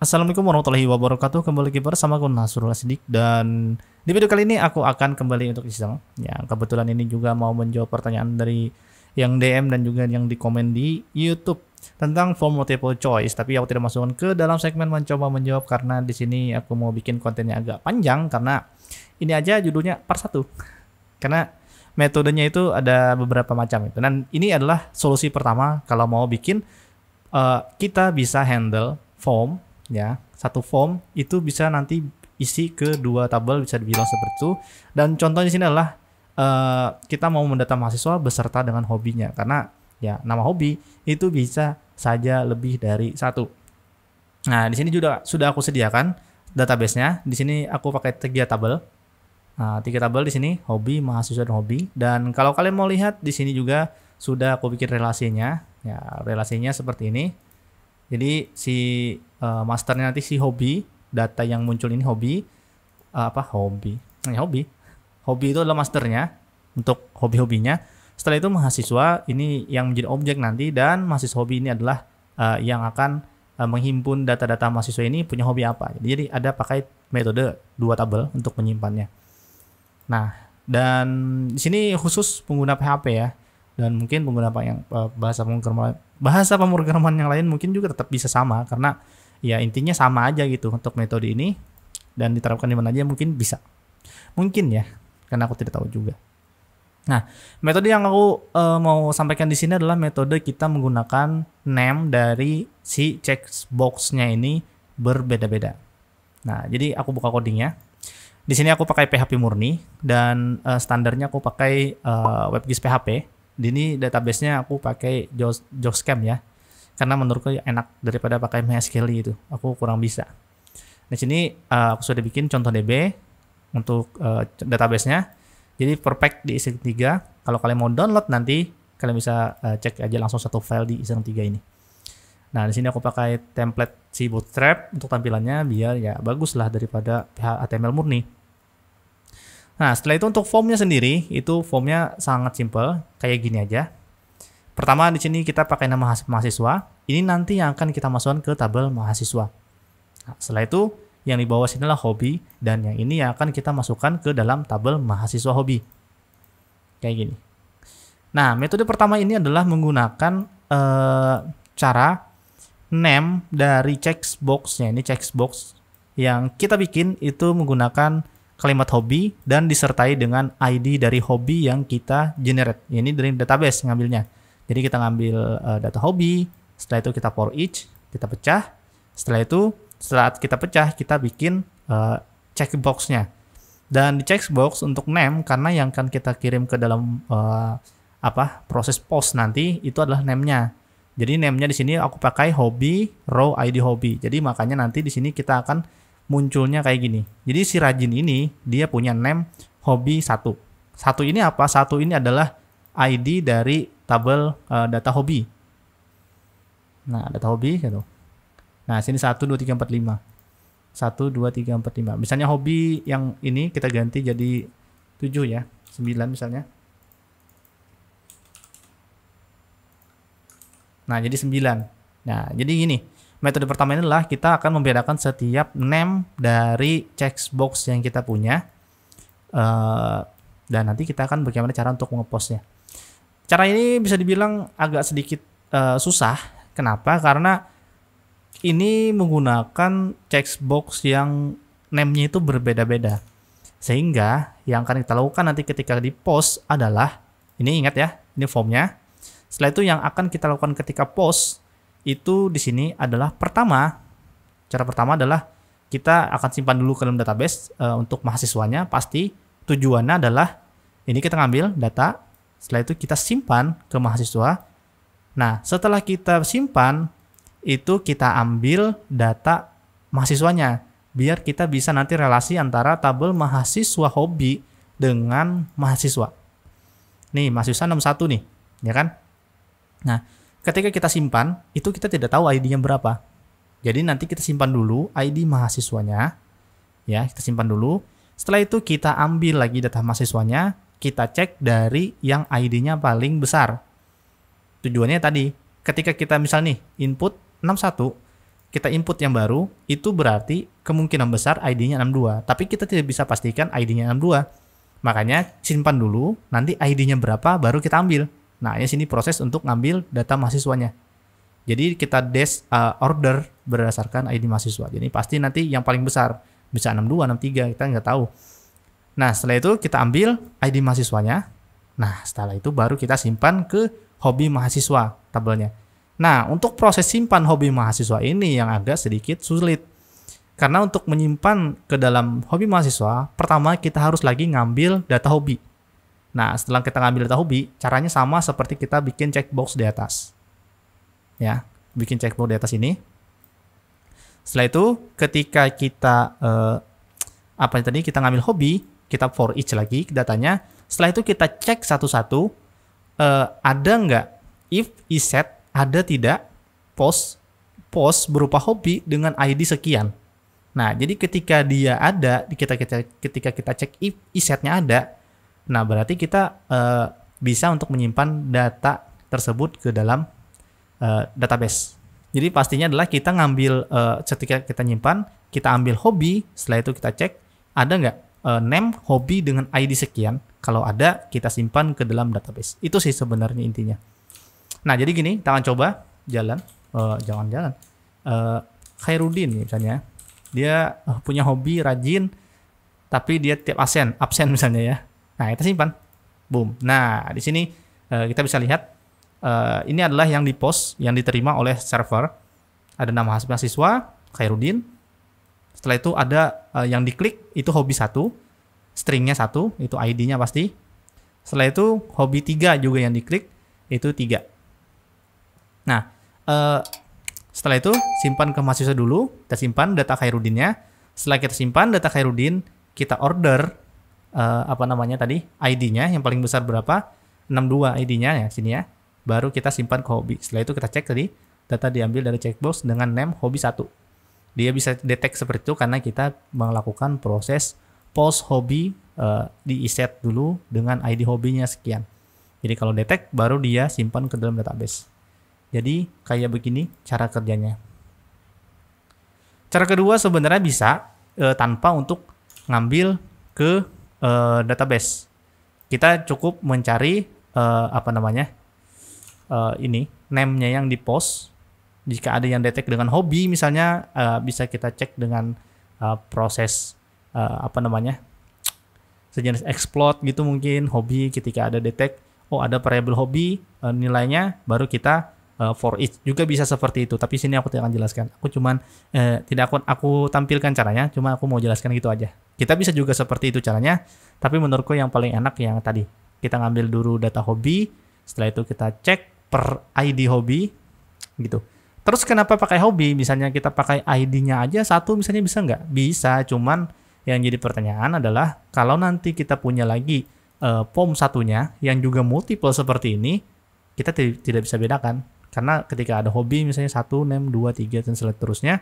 Assalamualaikum warahmatullahi wabarakatuh. Kembali lagi bersama aku Nasrullah Sidik, dan di video kali ini aku akan kembali untuk iseng. Ya, kebetulan ini juga mau menjawab pertanyaan dari yang DM dan juga yang di komen di YouTube tentang form multiple choice. Tapi aku tidak masukkan ke dalam segmen mencoba menjawab karena di sini aku mau bikin kontennya agak panjang karena ini aja judulnya part 1. Karena metodenya itu ada beberapa macam itu. Dan ini adalah solusi pertama kalau mau bikin kita bisa handle form. Ya, satu form itu bisa nanti isi ke dua tabel, bisa dibilang seperti itu. Dan contohnya di sini adalah kita mau mendata mahasiswa beserta dengan hobinya, karena ya nama hobi itu bisa saja lebih dari satu. Nah, di sini juga sudah aku sediakan database-nya. Di sini aku pakai 3 tabel. Nah, 3 tabel di sini hobi, mahasiswa dan hobi. Dan kalau kalian mau lihat di sini juga sudah aku bikin relasinya. Ya, relasinya seperti ini. Jadi si masternya nanti si hobi, data yang muncul ini hobi, hobi itu adalah masternya untuk hobi-hobinya. Setelah itu mahasiswa ini yang menjadi objek nanti, dan mahasiswa hobi ini adalah yang akan menghimpun data-data mahasiswa ini punya hobi apa. Jadi ada pakai metode 2 tabel untuk menyimpannya. Nah, dan di sini khusus pengguna PHP ya. Dan mungkin pengguna yang bahasa pemrograman yang lain mungkin juga tetap bisa sama, karena ya intinya sama aja gitu untuk metode ini, dan diterapkan di mana aja mungkin bisa. Mungkin ya, karena aku tidak tahu juga. Nah, metode yang aku mau sampaikan di sini adalah metode kita menggunakan name dari si checkbox-nya ini berbeda-beda. Nah, jadi aku buka codingnya. Di sini aku pakai PHP murni, dan standarnya aku pakai WebGIS PHP. Di ini database-nya aku pakai JOSCAM ya, karena menurutku enak daripada pakai MySQL itu. Aku kurang bisa. Di sini aku sudah bikin contoh DB untuk database-nya. Jadi perfect di Iseng 3. Kalau kalian mau download nanti kalian bisa cek aja langsung satu file di Iseng 3 ini. Nah, di sini aku pakai template si Bootstrap untuk tampilannya biar ya bagus lah daripada HTML murni. Nah, setelah itu untuk formnya sendiri, itu formnya sangat simple, kayak gini aja. Pertama di sini kita pakai nama mahasiswa, ini nanti yang akan kita masukkan ke tabel mahasiswa. Nah, setelah itu yang di bawah sini adalah hobi, dan yang ini yang akan kita masukkan ke dalam tabel mahasiswa hobi. Kayak gini. Nah, metode pertama ini adalah menggunakan cara name dari checkbox-nya. Ini checkbox yang kita bikin itu menggunakan kalimat hobi dan disertai dengan ID dari hobi yang kita generate. Ini dari database ngambilnya. Jadi kita ngambil data hobi, setelah itu kita for each, kita pecah. Setelah itu, setelah kita pecah, kita bikin checkbox-nya. Dan di checkbox untuk name, karena yang akan kita kirim ke dalam proses post nanti itu adalah name-nya. Jadi name-nya di sini aku pakai hobi, row ID hobi. Jadi makanya nanti di sini kita akan munculnya kayak gini. Jadi si Rajin ini dia punya name hobi 1. 1 ini apa? 1 ini adalah ID dari tabel data hobi. Nah, data hobi gitu. Nah, sini 1 2 3 4 5. 1 2 3 4 5. Misalnya hobi yang ini kita ganti jadi 7 ya. 9 misalnya. Nah, jadi 9. Nah, jadi gini. Metode pertama ini adalah kita akan membedakan setiap name dari checkbox yang kita punya. Dan nanti kita akan bagaimana cara untuk nge-postnya. Cara ini bisa dibilang agak sedikit susah. Kenapa? Karena ini menggunakan checkbox yang name-nya itu berbeda-beda. Sehingga yang akan kita lakukan nanti ketika di post adalah, ini ingat ya, ini formnya. Setelah itu yang akan kita lakukan ketika post itu di sini adalah cara pertama adalah kita akan simpan dulu ke dalam database untuk mahasiswanya. Pasti tujuannya adalah ini kita ngambil data, setelah itu kita simpan ke mahasiswa. Nah, setelah kita simpan itu kita ambil data mahasiswanya biar kita bisa nanti relasi antara tabel mahasiswa hobi dengan mahasiswa. Nih, mahasiswa 61 nih, ya kan? Nah, ketika kita simpan, itu kita tidak tahu ID-nya berapa. Jadi nanti kita simpan dulu ID mahasiswanya. Ya, kita simpan dulu. Setelah itu kita ambil lagi data mahasiswanya, kita cek dari yang ID-nya paling besar. Tujuannya tadi, ketika kita misal nih input 61, kita input yang baru, itu berarti kemungkinan besar ID-nya 62. Tapi kita tidak bisa pastikan ID-nya 62. Makanya simpan dulu, nanti ID-nya berapa baru kita ambil. Nah, ini sini proses untuk ngambil data mahasiswanya. Jadi kita order berdasarkan ID mahasiswa. Jadi pasti nanti yang paling besar, bisa 62, 63, kita nggak tahu. Nah, setelah itu kita ambil ID mahasiswanya. Nah, setelah itu baru kita simpan ke hobi mahasiswa tabelnya. Nah, untuk proses simpan hobi mahasiswa ini yang agak sedikit sulit. Karena untuk menyimpan ke dalam hobi mahasiswa, pertama kita harus lagi ngambil data hobi. Nah, setelah kita ngambil data hobi, caranya sama seperti kita bikin checkbox di atas. Ya, bikin checkbox di atas ini. Setelah itu, ketika kita kita ngambil hobi, kita for each lagi datanya. Setelah itu kita cek satu-satu, ada nggak if iset ada tidak post berupa hobi dengan ID sekian. Nah, jadi ketika dia ada, ketika kita cek if isetnya ada, nah berarti kita bisa untuk menyimpan data tersebut ke dalam database. Jadi pastinya adalah kita ngambil ketika kita nyimpan, kita ambil hobi, setelah itu kita cek ada nggak name hobi dengan ID sekian. Kalau ada, kita simpan ke dalam database. Itu sih sebenarnya intinya. Nah, jadi gini, kita akan coba jalan. Khairuddin misalnya, dia punya hobi rajin, tapi dia tiap absen misalnya ya. Nah, kita simpan. Boom. Nah, di sini kita bisa lihat, ini adalah yang di-post, yang diterima oleh server. Ada nama mahasiswa, Khairuddin. Setelah itu ada yang diklik, itu hobi 1. Stringnya 1, itu ID-nya pasti. Setelah itu, hobi 3 juga yang diklik, itu 3. Nah, setelah itu simpan ke mahasiswa dulu, kita simpan data Khairuddinnya. Setelah kita simpan data Khairuddin, kita order ID-nya yang paling besar berapa? 62 ID-nya ya sini ya. Baru kita simpan ke hobi. Setelah itu kita cek tadi data diambil dari checkbox dengan name hobi 1. Dia bisa detect seperti itu karena kita melakukan proses post hobi di iset dulu dengan ID hobinya sekian. Jadi kalau detect baru dia simpan ke dalam database. Jadi kayak begini cara kerjanya. Cara kedua sebenarnya bisa tanpa untuk ngambil ke database. Kita cukup mencari name-nya yang di post. Jika ada yang detect dengan hobi misalnya, bisa kita cek dengan proses sejenis exploit gitu mungkin hobi. Ketika ada detect, ada variable hobi nilainya, baru kita for each juga bisa seperti itu. Tapi sini aku tidak akan jelaskan. Aku cuman aku tampilkan caranya, cuma aku mau jelaskan gitu aja. Kita bisa juga seperti itu caranya, tapi menurutku yang paling enak yang tadi. Kita ngambil dulu data hobi, setelah itu kita cek per ID hobi gitu. Terus kenapa pakai hobi? Misalnya kita pakai ID-nya aja 1 misalnya bisa nggak? Bisa, cuman yang jadi pertanyaan adalah kalau nanti kita punya lagi POM satunya yang juga multiple seperti ini, kita tidak bisa bedakan. Karena ketika ada hobi misalnya 1, name, 2, 3, dan seterusnya,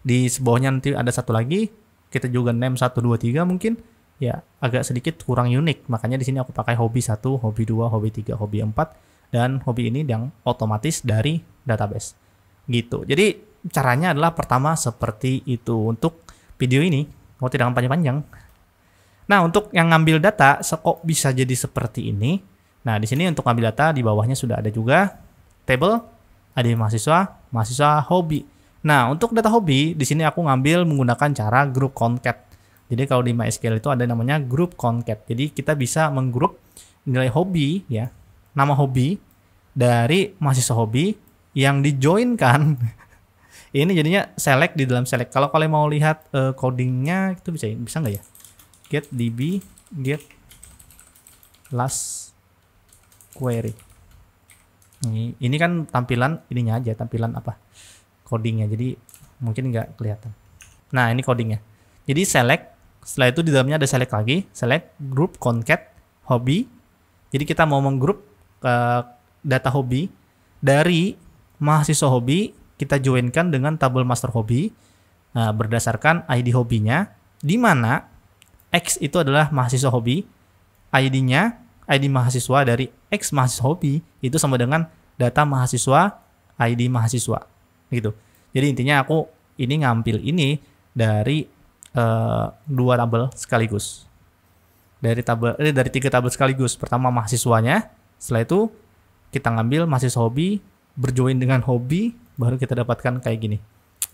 di bawahnya nanti ada satu lagi, kita juga name 1, 2, 3 mungkin, ya agak sedikit kurang unik. Makanya di sini aku pakai hobi 1, hobi 2, hobi 3, hobi 4, dan hobi ini yang otomatis dari database. Gitu. Jadi caranya adalah pertama seperti itu. Untuk video ini, mau tidak akan panjang-panjang. Nah, untuk yang ngambil data, kok bisa jadi seperti ini? Nah, di sini untuk ngambil data, di bawahnya sudah ada juga table, ada mahasiswa hobi. Nah, untuk data hobi, di sini aku ngambil menggunakan cara group concat. Jadi kalau di MySQL itu ada namanya group concat. Jadi kita bisa menggrup nilai hobi, ya, nama hobi dari mahasiswa hobi yang dijoinkan. Ini jadinya select di dalam select. Kalau kalian mau lihat codingnya, itu bisa nggak ya? Get db, get last query. Ini kan tampilan ininya aja, tampilan codingnya, jadi mungkin nggak kelihatan. Nah, ini codingnya. Jadi select, setelah itu di dalamnya ada select lagi, select group concat hobi. Jadi kita mau menggroup data hobi dari mahasiswa hobi, kita joinkan dengan tabel master hobi berdasarkan ID hobinya, di mana X itu adalah mahasiswa hobi, ID-nya ID mahasiswa dari X mahasiswa hobi itu sama dengan data mahasiswa ID mahasiswa gitu. Jadi intinya aku ini ngambil ini dari dua tabel sekaligus. Dari 3 tabel sekaligus. Pertama mahasiswanya, setelah itu kita ngambil mahasiswa hobi, berjoin dengan hobi, baru kita dapatkan kayak gini.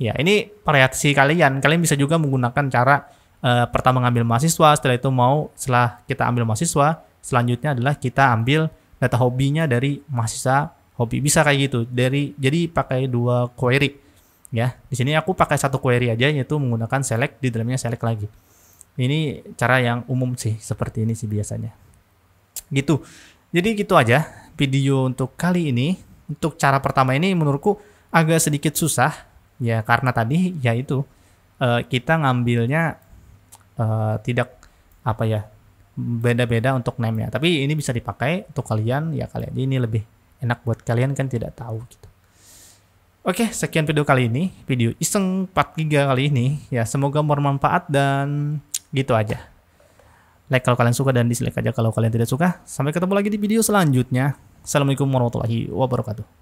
Ya, ini variasi kalian. Kalian bisa juga menggunakan cara pertama ngambil mahasiswa, setelah kita ambil mahasiswa, selanjutnya adalah kita ambil data hobinya dari mahasiswa hobi. Bisa kayak gitu. Jadi pakai 2 query. Ya, di sini aku pakai 1 query aja, yaitu menggunakan select, di dalamnya select lagi. Ini cara yang umum sih, seperti ini sih biasanya. Gitu. Jadi gitu aja video untuk kali ini. Untuk cara pertama ini menurutku agak sedikit susah, ya karena tadi yaitu kita ngambilnya tidak beda-beda untuk name-nya. Tapi ini bisa dipakai untuk kalian, ya kalian ini lebih enak buat kalian kan tidak tahu gitu. Oke, sekian video kali ini, video iseng 4 giga kali ini. Ya, semoga bermanfaat dan gitu aja. Like kalau kalian suka dan dislike aja kalau kalian tidak suka. Sampai ketemu lagi di video selanjutnya. Assalamualaikum warahmatullahi wabarakatuh.